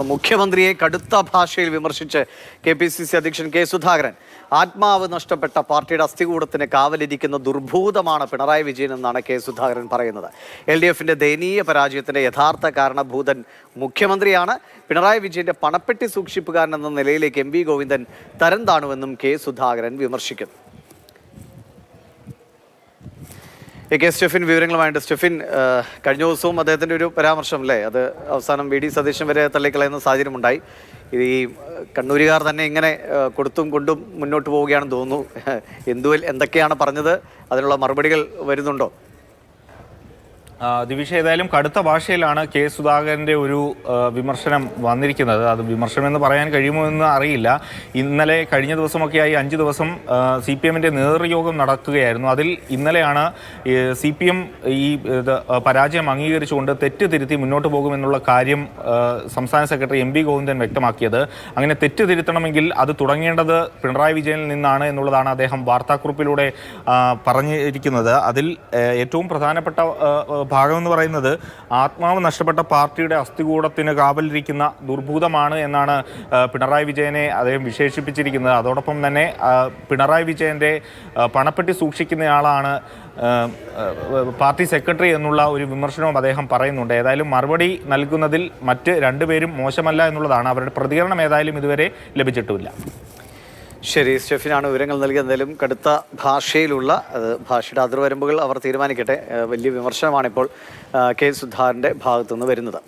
മുഖ്യമന്ത്രിയെ കടുത്ത ഭാഷയിൽ വിമർശിച്ച് കെ.പി.സി.സി. അധ്യക്ഷൻ കെ. സുധാകരൻ ആത്മാവ് നഷ്ടപ്പെട്ട പാർട്ടിയുടെ അസ്ഥികൂടത്തിന് കാവലിരിക്കുന്ന ദുർഭൂതമാണ് പിണറായി വിജയൻ എന്നാണ് കെ. സുധാകരൻ പറയുന്നത്. LDFന്റെ ദയനീയ പരാജയത്തിന്റെ യഥാർത്ഥ കാരണഭൂതൻ മുഖ്യമന്ത്രിയാണ്. പിണറായി വിജയന്റെ പണപ്പെട്ടി സൂക്ഷിപ്പുകാരൻ എന്ന നിലയിലേക്ക് MV ഗോവിന്ദൻ തരം താണുവെന്നും കെ. സുധാകരൻ വിമർശിക്കുന്നു. കെ. സ്റ്റെഫിൻ വിവരങ്ങളുമായിട്ട്. സ്റ്റെഫിൻ, കഴിഞ്ഞ ദിവസവും അദ്ദേഹത്തിൻ്റെ ഒരു പരാമർശം അല്ലേ, അത് അവസാനം VD സതീശൻ വരെ തള്ളിക്കളയുന്ന സാഹചര്യമുണ്ടായി. ഈ കണ്ണൂരുകാർ തന്നെ ഇങ്ങനെ കൊടുത്തും കൊണ്ടും മുന്നോട്ട് പോവുകയാണെന്ന് തോന്നുന്നു. എന്തൊക്കെയാണ് പറഞ്ഞത്, അതിനുള്ള മറുപടികൾ വരുന്നുണ്ടോ? ദിവിഷ, ഏതായാലും കടുത്ത ഭാഷയിലാണ് കെ. സുധാകരൻ്റെ ഒരു വിമർശനം വന്നിരിക്കുന്നത്. അത് വിമർശനം എന്ന് പറയാൻ കഴിയുമോ എന്ന് അറിയില്ല. ഇന്നലെ കഴിഞ്ഞ ദിവസമൊക്കെയായി 5 ദിവസം CPMൻ്റെ നേതൃയോഗം നടക്കുകയായിരുന്നു. അതിൽ ഇന്നലെയാണ് CPM ഈ പരാജയം അംഗീകരിച്ചുകൊണ്ട് തെറ്റ് തിരുത്തി മുന്നോട്ട് പോകുമെന്നുള്ള കാര്യം സംസ്ഥാന സെക്രട്ടറി MV ഗോവിന്ദൻ വ്യക്തമാക്കിയത്. അങ്ങനെ തെറ്റ് തിരുത്തണമെങ്കിൽ അത് തുടങ്ങേണ്ടത് പിണറായി വിജയനിൽ നിന്നാണ് എന്നുള്ളതാണ് അദ്ദേഹം വാർത്താക്കുറിപ്പിലൂടെ പറഞ്ഞിരിക്കുന്നത്. അതിൽ ഏറ്റവും പ്രധാനപ്പെട്ട ഭാഗം എന്ന് പറയുന്നത് ആത്മാവ് നഷ്ടപ്പെട്ട പാർട്ടിയുടെ അസ്ഥികൂടത്തിന് കാവലിരിക്കുന്ന ദുർഭൂതമാണ് എന്നാണ് പിണറായി വിജയനെ അദ്ദേഹം വിശേഷിപ്പിച്ചിരിക്കുന്നത്. അതോടൊപ്പം തന്നെ പിണറായി വിജയൻ്റെ പണപ്പെട്ടി സൂക്ഷിക്കുന്നയാളാണ് പാർട്ടി സെക്രട്ടറി എന്നുള്ള ഒരു വിമർശനവും അദ്ദേഹം പറയുന്നുണ്ട്. ഏതായാലും മറുപടി നൽകുന്നതിൽ മറ്റ് രണ്ടുപേരും മോശമല്ല എന്നുള്ളതാണ്. അവരുടെ പ്രതികരണം ഏതായാലും ഇതുവരെ ലഭിച്ചിട്ടുമില്ല. ശരി, സ്റ്റെഫിനാണ് വിവരങ്ങൾ നൽകിയത്. എന്തായാലും കടുത്ത ഭാഷയിലുള്ള ഭാഷയുടെ അതിർവരമ്പുകൾ അവർ തീരുമാനിക്കട്ടെ. വലിയ വിമർശനമാണിപ്പോൾ കെ. സുധാകരൻ്റെ ഭാഗത്തുനിന്ന് വരുന്നത്.